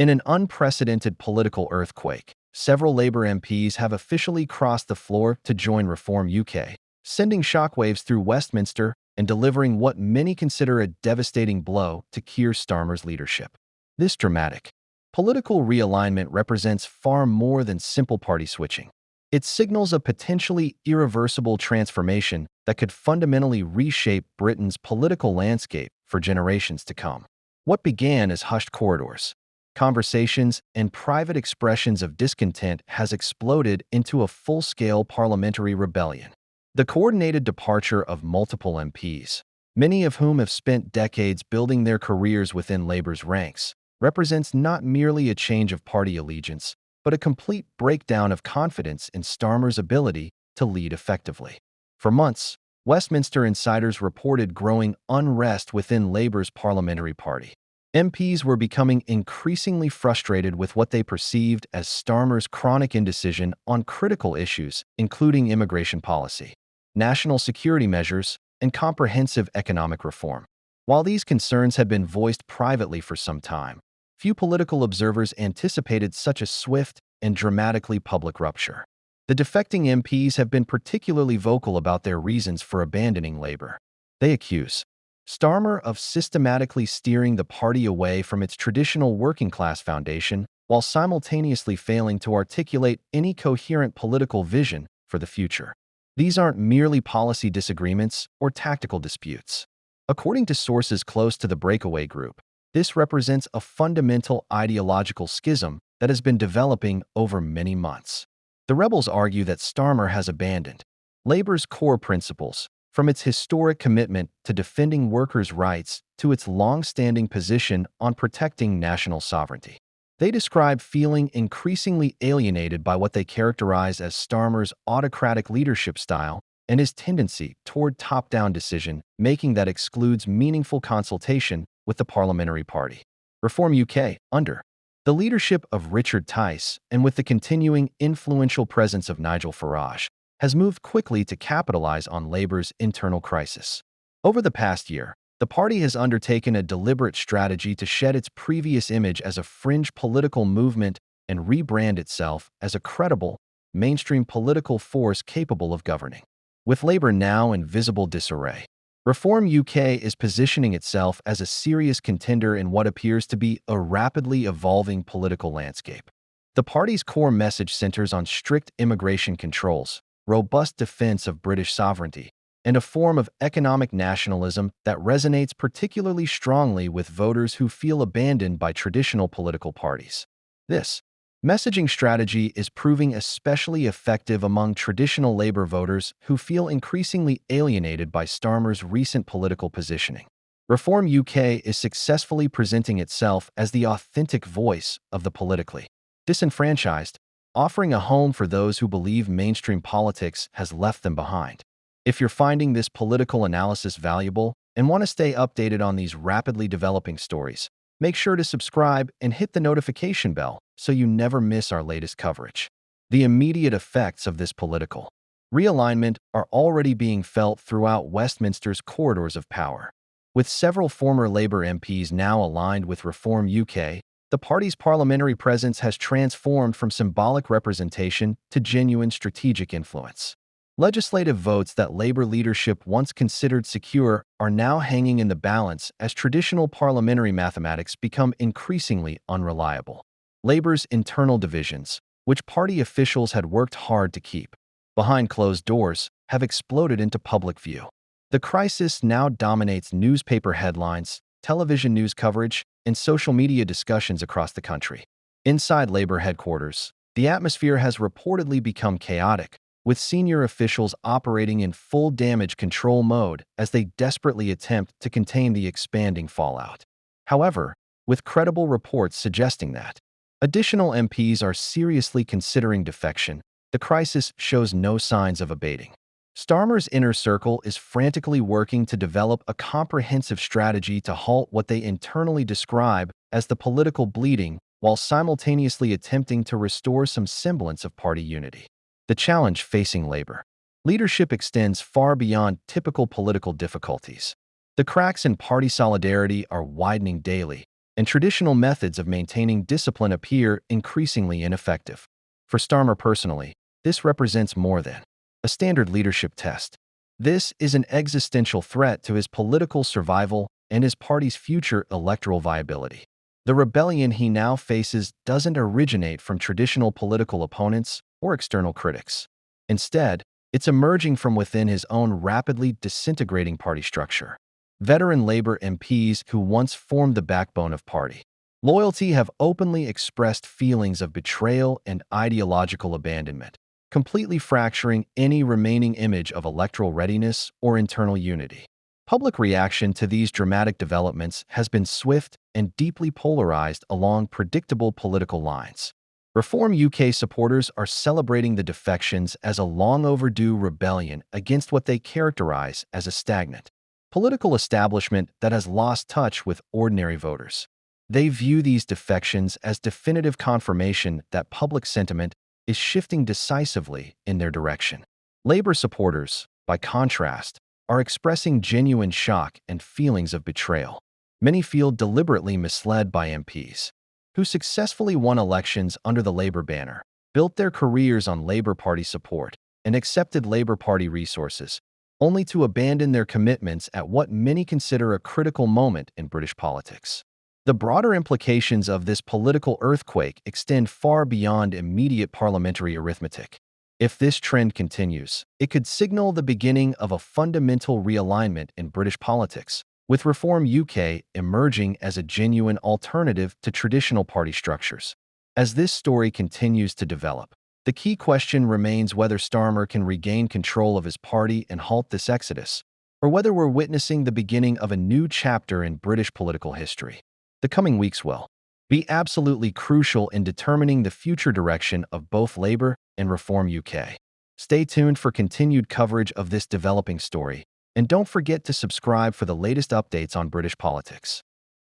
In an unprecedented political earthquake, several Labour MPs have officially crossed the floor to join Reform UK, sending shockwaves through Westminster and delivering what many consider a devastating blow to Keir Starmer's leadership. This dramatic political realignment represents far more than simple party switching. It signals a potentially irreversible transformation that could fundamentally reshape Britain's political landscape for generations to come. What began as hushed corridors, conversations, and private expressions of discontent has exploded into a full-scale parliamentary rebellion. The coordinated departure of multiple MPs, many of whom have spent decades building their careers within Labour's ranks, represents not merely a change of party allegiance, but a complete breakdown of confidence in Starmer's ability to lead effectively. For months, Westminster insiders reported growing unrest within Labour's parliamentary party. MPs were becoming increasingly frustrated with what they perceived as Starmer's chronic indecision on critical issues, including immigration policy, national security measures, and comprehensive economic reform. While these concerns had been voiced privately for some time, few political observers anticipated such a swift and dramatically public rupture. The defecting MPs have been particularly vocal about their reasons for abandoning Labour. They accuse Starmer of systematically steering the party away from its traditional working-class foundation while simultaneously failing to articulate any coherent political vision for the future. These aren't merely policy disagreements or tactical disputes. According to sources close to the breakaway group, this represents a fundamental ideological schism that has been developing over many months. The rebels argue that Starmer has abandoned Labour's core principles, from its historic commitment to defending workers' rights to its long-standing position on protecting national sovereignty. They describe feeling increasingly alienated by what they characterize as Starmer's autocratic leadership style and his tendency toward top-down decision-making that excludes meaningful consultation with the parliamentary party. Reform UK, under the leadership of Richard Tice and with the continuing influential presence of Nigel Farage, has moved quickly to capitalize on Labour's internal crisis. Over the past year, the party has undertaken a deliberate strategy to shed its previous image as a fringe political movement and rebrand itself as a credible, mainstream political force capable of governing. With Labour now in visible disarray, Reform UK is positioning itself as a serious contender in what appears to be a rapidly evolving political landscape. The party's core message centers on strict immigration controls, robust defense of British sovereignty, and a form of economic nationalism that resonates particularly strongly with voters who feel abandoned by traditional political parties. This messaging strategy is proving especially effective among traditional Labour voters who feel increasingly alienated by Starmer's recent political positioning. Reform UK is successfully presenting itself as the authentic voice of the politically disenfranchised, offering a home for those who believe mainstream politics has left them behind. If you're finding this political analysis valuable and want to stay updated on these rapidly developing stories, make sure to subscribe and hit the notification bell so you never miss our latest coverage. The immediate effects of this political realignment are already being felt throughout Westminster's corridors of power. With several former Labour MPs now aligned with Reform UK, the party's parliamentary presence has transformed from symbolic representation to genuine strategic influence. Legislative votes that Labour leadership once considered secure are now hanging in the balance as traditional parliamentary mathematics become increasingly unreliable. Labour's internal divisions, which party officials had worked hard to keep behind closed doors, have exploded into public view. The crisis now dominates newspaper headlines, television news coverage, and social media discussions across the country. Inside Labour headquarters, the atmosphere has reportedly become chaotic, with senior officials operating in full damage control mode as they desperately attempt to contain the expanding fallout. However, with credible reports suggesting that additional MPs are seriously considering defection, the crisis shows no signs of abating. Starmer's inner circle is frantically working to develop a comprehensive strategy to halt what they internally describe as the political bleeding, while simultaneously attempting to restore some semblance of party unity. The challenge facing Labour leadership extends far beyond typical political difficulties. The cracks in party solidarity are widening daily, and traditional methods of maintaining discipline appear increasingly ineffective. For Starmer personally, this represents more than a standard leadership test. This is an existential threat to his political survival and his party's future electoral viability. The rebellion he now faces doesn't originate from traditional political opponents or external critics. Instead, it's emerging from within his own rapidly disintegrating party structure. Veteran Labour MPs who once formed the backbone of party loyalty have openly expressed feelings of betrayal and ideological abandonment, completely fracturing any remaining image of electoral readiness or internal unity. Public reaction to these dramatic developments has been swift and deeply polarized along predictable political lines. Reform UK supporters are celebrating the defections as a long-overdue rebellion against what they characterize as a stagnant political establishment that has lost touch with ordinary voters. They view these defections as definitive confirmation that public sentiment is shifting decisively in their direction. Labour supporters, by contrast, are expressing genuine shock and feelings of betrayal. Many feel deliberately misled by MPs who successfully won elections under the Labour banner, built their careers on Labour Party support, and accepted Labour Party resources, only to abandon their commitments at what many consider a critical moment in British politics. The broader implications of this political earthquake extend far beyond immediate parliamentary arithmetic. If this trend continues, it could signal the beginning of a fundamental realignment in British politics, with Reform UK emerging as a genuine alternative to traditional party structures. As this story continues to develop, the key question remains whether Starmer can regain control of his party and halt this exodus, or whether we're witnessing the beginning of a new chapter in British political history. The coming weeks will be absolutely crucial in determining the future direction of both Labour and Reform UK. Stay tuned for continued coverage of this developing story, and don't forget to subscribe for the latest updates on British politics.